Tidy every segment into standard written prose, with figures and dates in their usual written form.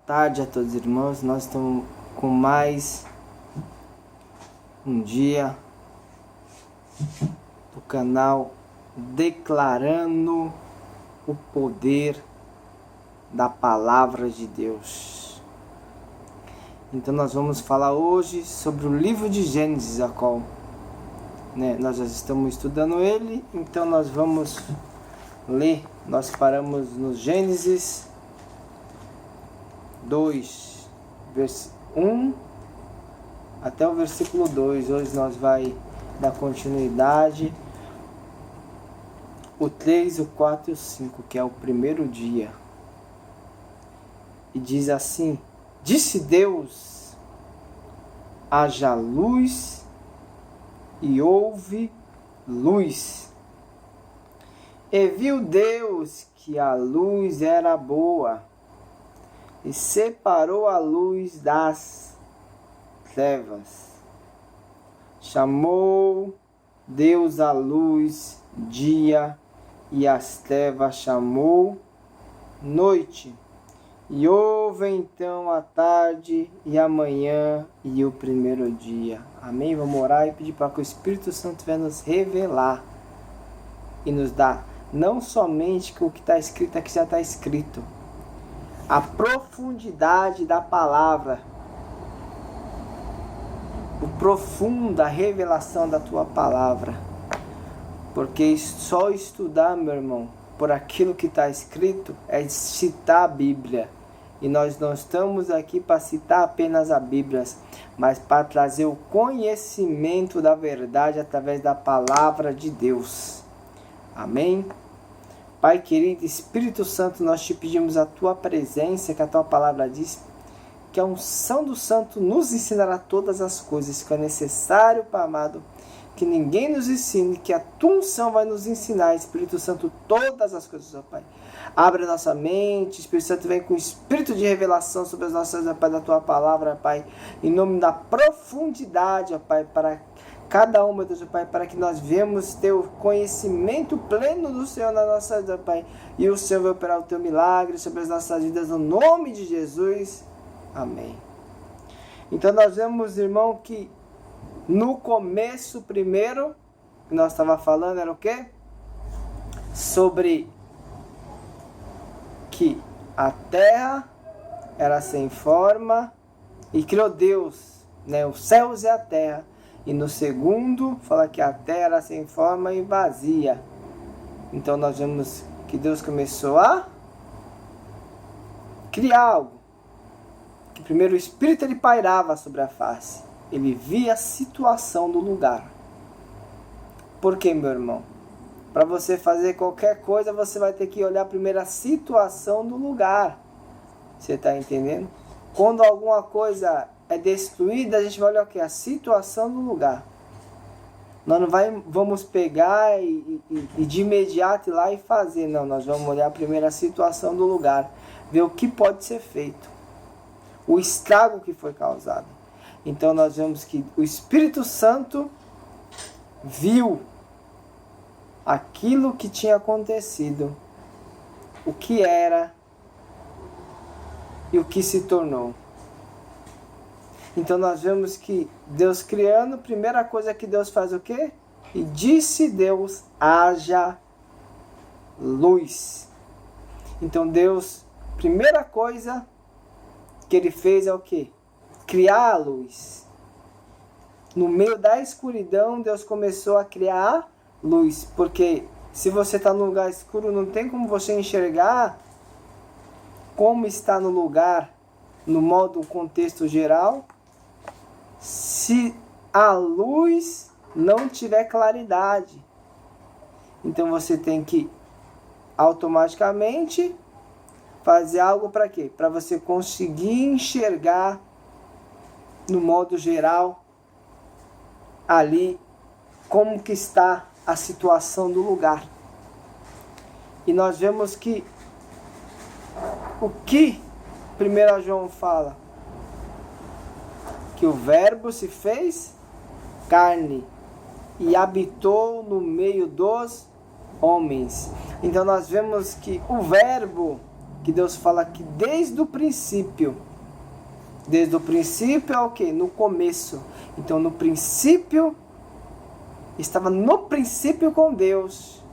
tarde a todos os irmãos. Nós estamos com mais um dia do canal Declarando o Poder da Palavra de Deus. Então nós vamos falar hoje sobre o livro de Gênesis, a qual nós já estamos estudando ele. Então nós vamos ler. Nós paramos no Gênesis 2, versículo 1 até o versículo 2. Hoje nós vai dar continuidade. O 3, o 4 e o 5, que é o primeiro dia. E diz assim: disse Deus, haja luz, e houve luz. E viu Deus que a luz era boa, e separou a luz das trevas. Chamou Deus a luz dia, e as trevas chamou noite. E houve então a tarde e a manhã e o primeiro dia. Amém? Vamos orar e pedir para que o Espírito Santo venha nos revelar e nos dar não somente o que está escrito aqui, já está escrito, a profundidade da palavra, o profundo, a revelação da tua palavra. Porque só estudar, meu irmão, por aquilo que está escrito é citar a Bíblia. E nós não estamos aqui para citar apenas a Bíblia, mas para trazer o conhecimento da verdade através da palavra de Deus. Amém? Pai querido, Espírito Santo, nós te pedimos a tua presença, que a tua palavra diz, que a unção do Santo nos ensinará todas as coisas que é necessário, Pai amado, que ninguém nos ensine, que a tua unção vai nos ensinar, Espírito Santo, todas as coisas, ó Pai. Abre a nossa mente, Espírito Santo, vem com o espírito de revelação sobre as nossas, ó Pai, da tua palavra, ó Pai, em nome da profundidade, ó Pai, para cada uma, Deus, ó Pai, para que nós venhamos ter o conhecimento pleno do Senhor na nossa vida, ó Pai, e o Senhor vai operar o teu milagre sobre as nossas vidas, no nome de Jesus. Amém. Então nós vemos, irmão, que no começo, primeiro, que nós estávamos falando, era o quê? Sobre que a terra era sem forma e criou Deus, os céus e a terra. E no segundo, fala que a terra era sem forma e vazia. Então nós vemos que Deus começou a criar algo. Que primeiro o Espírito ele pairava sobre a face. Ele via a situação do lugar. Por quê, meu irmão? Para você fazer qualquer coisa, você vai ter que olhar primeiro a situação do lugar. Você está entendendo? Quando alguma coisa é destruída, a gente vai olhar o quê? A situação do lugar. Nós não vamos pegar e de imediato ir lá e fazer. Não, nós vamos olhar primeiro a situação do lugar. Ver o que pode ser feito. O estrago que foi causado. Então nós vemos que o Espírito Santo viu aquilo que tinha acontecido, o que era e o que se tornou. Então nós vemos que Deus criando, primeira coisa que Deus faz o quê? E disse Deus, haja luz. Então Deus, primeira coisa que ele fez é o quê? Criar a luz. No meio da escuridão, Deus começou a criar a luz. Porque se você está no lugar escuro, não tem como você enxergar como está no lugar, no modo, contexto geral, se a luz não tiver claridade. Então você tem que automaticamente fazer algo para quê? Para você conseguir enxergar no modo geral ali como que está a situação do lugar. E nós vemos que o que 1 João fala? Que o verbo se fez carne e habitou no meio dos homens. Então nós vemos que o verbo que Deus fala que desde o princípio é o quê? No começo. Então no princípio, estava no princípio com Deus.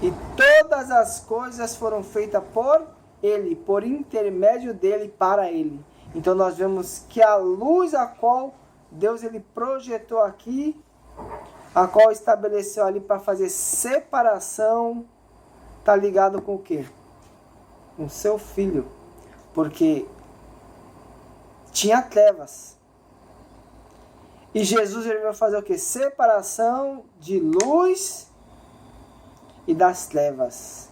E todas as coisas foram feitas por Ele, por intermédio dele, para Ele. Então nós vemos que a luz a qual Deus ele projetou aqui, a qual estabeleceu ali para fazer separação, está ligado com o quê? Com seu Filho. Porque tinha trevas. E Jesus ele vai fazer o quê? Separação de luz e das trevas.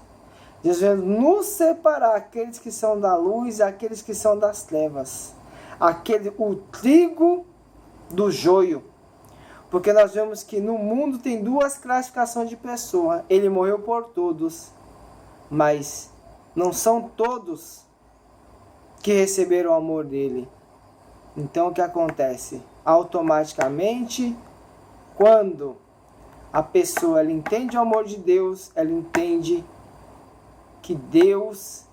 Jesus vai nos separar, aqueles que são da luz e aqueles que são das trevas. O trigo do joio. Porque nós vemos que no mundo tem duas classificações de pessoas. Ele morreu por todos, mas não são todos que receberam o amor dele. Então o que acontece? Automaticamente, quando a pessoa ela entende o amor de Deus, ela entende que Deus,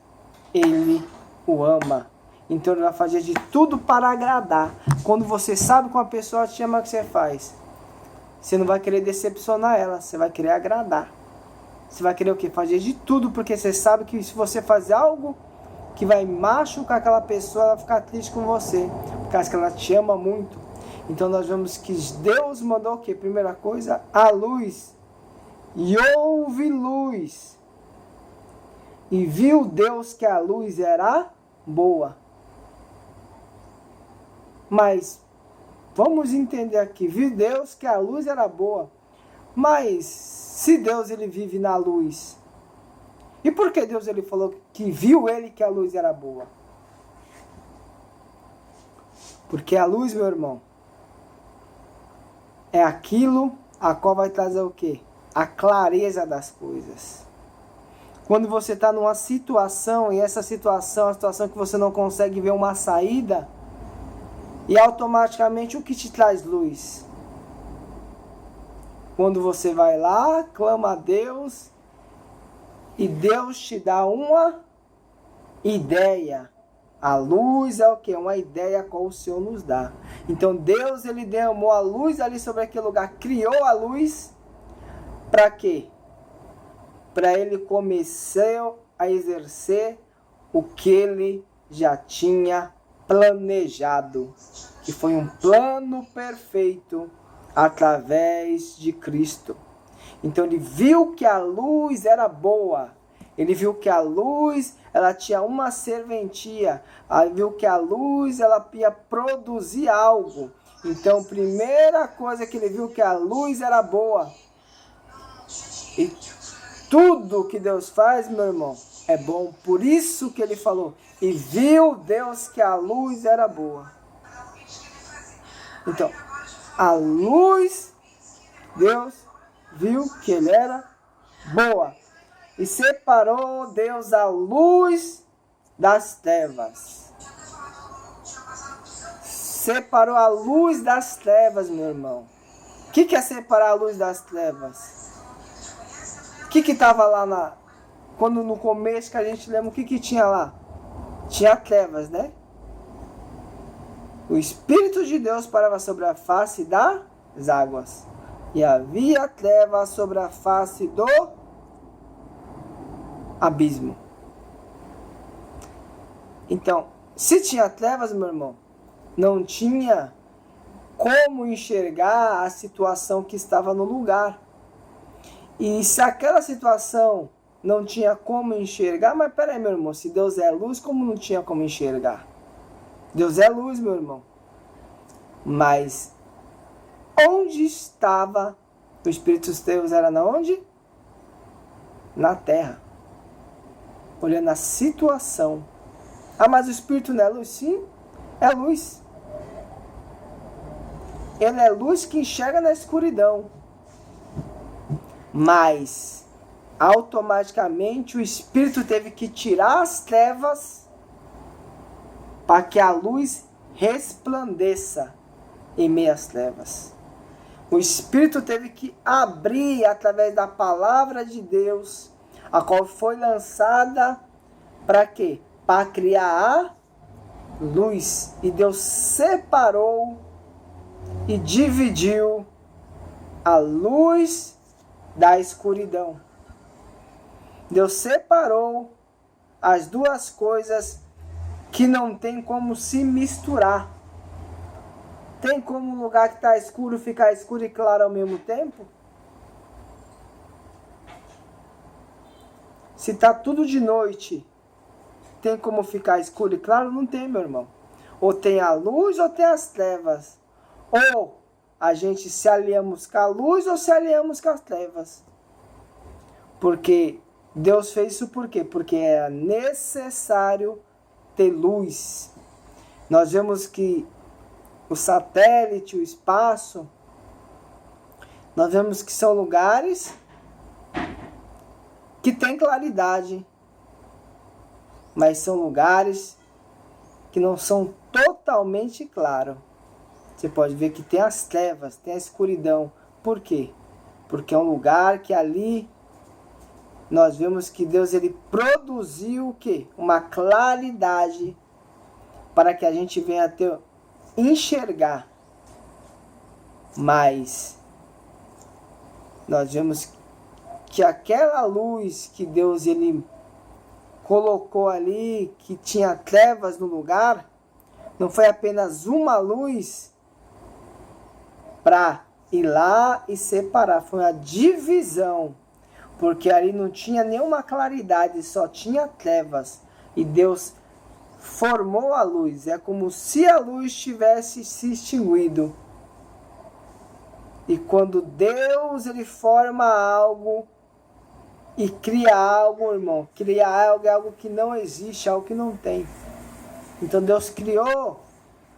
ele o ama. Então ele vai fazer de tudo para agradar. Quando você sabe que uma pessoa te ama, o que você faz? Você não vai querer decepcionar ela, você vai querer agradar. Você vai querer o quê? Fazer de tudo, porque você sabe que se você fazer algo que vai machucar aquela pessoa, ela vai ficar triste com você, por causa que ela te ama muito. Então nós vemos que Deus mandou o quê? Primeira coisa, a luz. E houve luz. E viu Deus que a luz era boa. Mas vamos entender aqui, viu Deus que a luz era boa. Mas se Deus ele vive na luz, e por que Deus ele falou que viu ele que a luz era boa? Porque a luz, meu irmão, é aquilo a qual vai trazer o quê? A clareza das coisas. Quando você está numa situação, e essa situação é uma situação que você não consegue ver uma saída, e automaticamente o que te traz luz? Quando você vai lá, clama a Deus, e Deus te dá uma ideia. A luz é o quê? Uma ideia qual o Senhor nos dá. Então Deus ele derramou a luz ali sobre aquele lugar, criou a luz, para quê? Para ele começar a exercer o que ele já tinha planejado, que foi um plano perfeito através de Cristo. Então ele viu que a luz era boa, ele viu que a luz ela tinha uma serventia, ele viu que a luz ela ia produzir algo. Então primeira coisa que ele viu que a luz era boa. E tudo que Deus faz, meu irmão, é bom. Por isso que ele falou, e viu Deus que a luz era boa. Então, a luz, Deus viu que ele era boa. E separou Deus a luz das trevas. Separou a luz das trevas, meu irmão. O que é separar a luz das trevas? O que estava lá quando no começo que a gente lembra, o que tinha lá? Tinha trevas, né? O Espírito de Deus parava sobre a face das águas. E havia trevas sobre a face do abismo. Então, se tinha trevas, meu irmão, não tinha como enxergar a situação que estava no lugar. E se aquela situação não tinha como enxergar, mas peraí, meu irmão, se Deus é luz, como não tinha como enxergar? Deus é luz, meu irmão. Mas onde estava o Espírito de Deus? Era na onde? Na terra. Olhando a situação. Ah, mas o Espírito não é luz? Sim, é luz. Ele é luz que enxerga na escuridão. Mas automaticamente o Espírito teve que tirar as trevas para que a luz resplandeça em meio às trevas. O Espírito teve que abrir através da palavra de Deus, a qual foi lançada Para quê? Para criar a luz. E Deus separou e dividiu a luz da escuridão. Deus separou as duas coisas que não tem como se misturar. Tem como um lugar que está escuro ficar escuro e claro ao mesmo tempo? Se está tudo de noite, tem como ficar escuro e claro? Não tem, meu irmão. Ou tem a luz ou tem as trevas. Ou a gente se aliamos com a luz ou se aliamos com as trevas. Porque Deus fez isso por quê? Porque era necessário ter luz. Nós vemos que o satélite, o espaço, nós vemos que são lugares que têm claridade, mas são lugares que não são totalmente claros. Você pode ver que tem as trevas, tem a escuridão. Por quê? Porque é um lugar que ali nós vemos que Deus ele produziu o quê? Uma claridade para que a gente venha a ter, enxergar. Mas nós vemos que aquela luz que Deus ele colocou ali, que tinha trevas no lugar, não foi apenas uma luz para ir lá e separar, foi uma divisão, porque ali não tinha nenhuma claridade, só tinha trevas, e Deus formou a luz. É como se a luz tivesse se extinguido. E quando Deus ele forma algo e cria algo, irmão, criar algo é algo que não existe, algo que não tem. Então Deus criou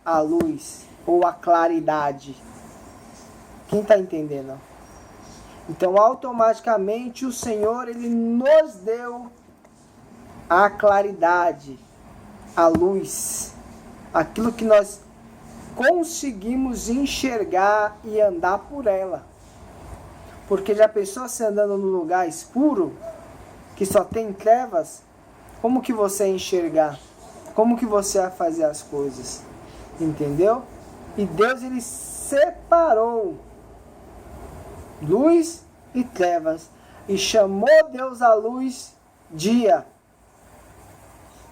a luz ou a claridade. Quem está entendendo? Então automaticamente o Senhor ele nos deu a claridade, a luz, aquilo que nós conseguimos enxergar e andar por ela. Porque já pensou se andando num lugar escuro, que só tem trevas, como que você ia enxergar? Como que você vai fazer as coisas? Entendeu? E Deus ele separou luz e trevas, e chamou Deus a luz dia,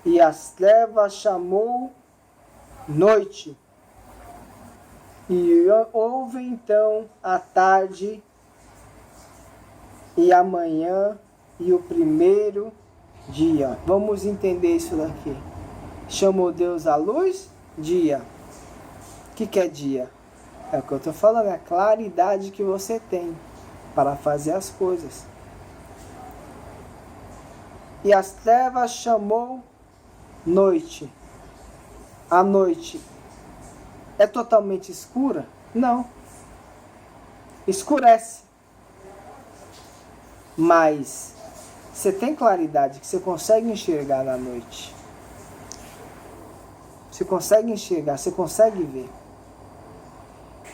e as trevas chamou noite. E houve então a tarde e a manhã e o primeiro dia. Vamos entender isso daqui. Chamou Deus a luz, dia. O que é dia? É o que eu estou falando, é a claridade que você tem para fazer as coisas. E as trevas chamou noite. A noite é totalmente escura? Não. Escurece. Mas você tem claridade que você consegue enxergar na noite. Você consegue enxergar, você consegue ver.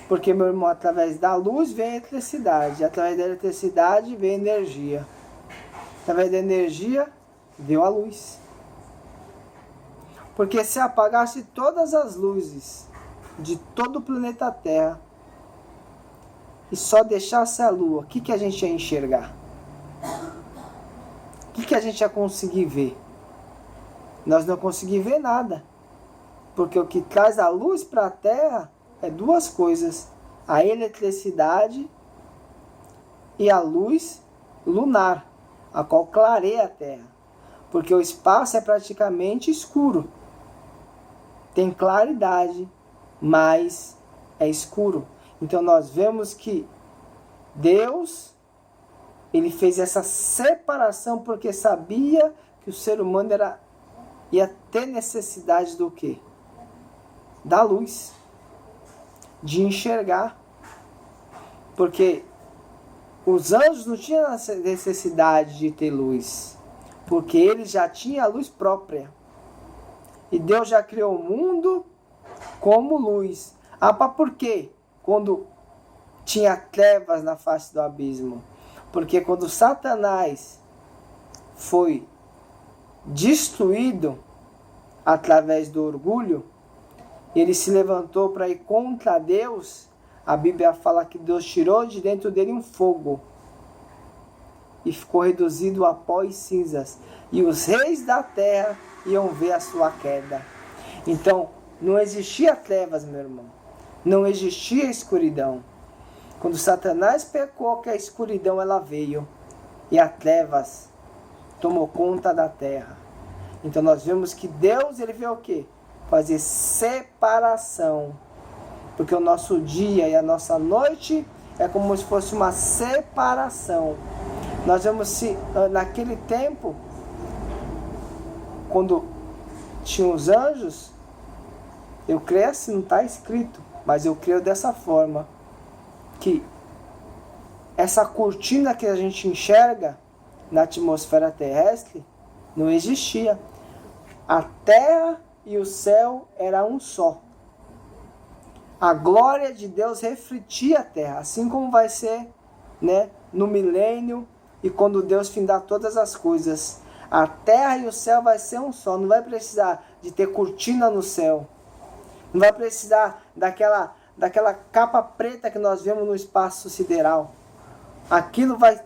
Porque, meu irmão, através da luz vem a eletricidade. Através da eletricidade vem a energia. Através da energia veio a luz. Porque se apagasse todas as luzes de todo o planeta Terra e só deixasse a lua, o que a gente ia enxergar? O que a gente ia conseguir ver? Nós não conseguimos ver nada. Porque o que traz a luz para a Terra é duas coisas: a eletricidade e a luz lunar, a qual clareia a Terra. Porque o espaço é praticamente escuro. Tem claridade, mas é escuro. Então nós vemos que Deus, ele fez essa separação porque sabia que o ser humano ia ter necessidade do quê? Da luz. De enxergar. Porque os anjos não tinham necessidade de ter luz. Porque eles já tinham a luz própria. E Deus já criou o mundo como luz. Ah, mas por quê? Quando tinha trevas na face do abismo. Porque quando Satanás foi destruído através do orgulho, ele se levantou para ir contra Deus. A Bíblia fala que Deus tirou de dentro dele um fogo e ficou reduzido a pó e cinzas. E os reis da terra iam ver a sua queda. Então, não existia trevas, meu irmão. Não existia escuridão. Quando Satanás pecou, que a escuridão ela veio. E as trevas tomou conta da terra. Então nós vemos que Deus, ele veio o quê? Fazer separação. Porque o nosso dia e a nossa noite é como se fosse uma separação. Nós vemos naquele tempo, quando tinha os anjos, eu creio assim, não está escrito, mas eu creio dessa forma, que essa cortina que a gente enxerga na atmosfera terrestre não existia. A terra e o céu era um só. A glória de Deus refletia a terra, assim como vai ser, né, no milênio e quando Deus findar todas as coisas. A terra e o céu vai ser um só. Não vai precisar de ter cortina no céu. Não vai precisar daquela capa preta que nós vemos no espaço sideral.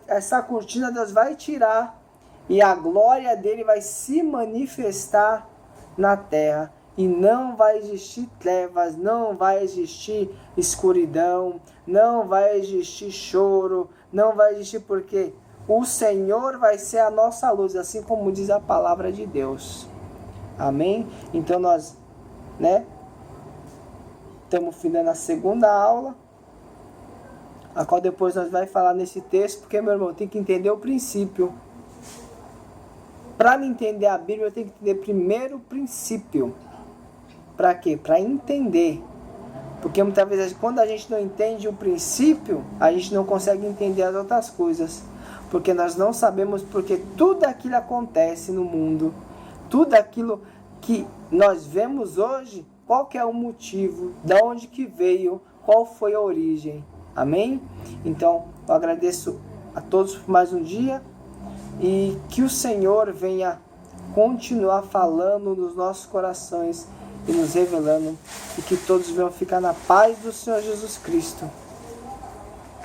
Essa cortina Deus vai tirar e a glória dele vai se manifestar na terra. E não vai existir trevas, não vai existir escuridão, não vai existir choro, não vai existir, porque o Senhor vai ser a nossa luz, assim como diz a palavra de Deus. Amém? Então nós, né, estamos findando a segunda aula, a qual depois nós vamos falar nesse texto, porque, meu irmão, tem que entender o princípio. Para me entender a Bíblia, eu tenho que entender primeiro o princípio. Para quê? Para entender. Porque muitas vezes, quando a gente não entende o princípio, a gente não consegue entender as outras coisas. Porque nós não sabemos porque tudo aquilo acontece no mundo. Tudo aquilo que nós vemos hoje, qual que é o motivo, de onde que veio, qual foi a origem. Amém? Então, eu agradeço a todos por mais um dia e que o Senhor venha continuar falando nos nossos corações e nos revelando, e que todos venham ficar na paz do Senhor Jesus Cristo.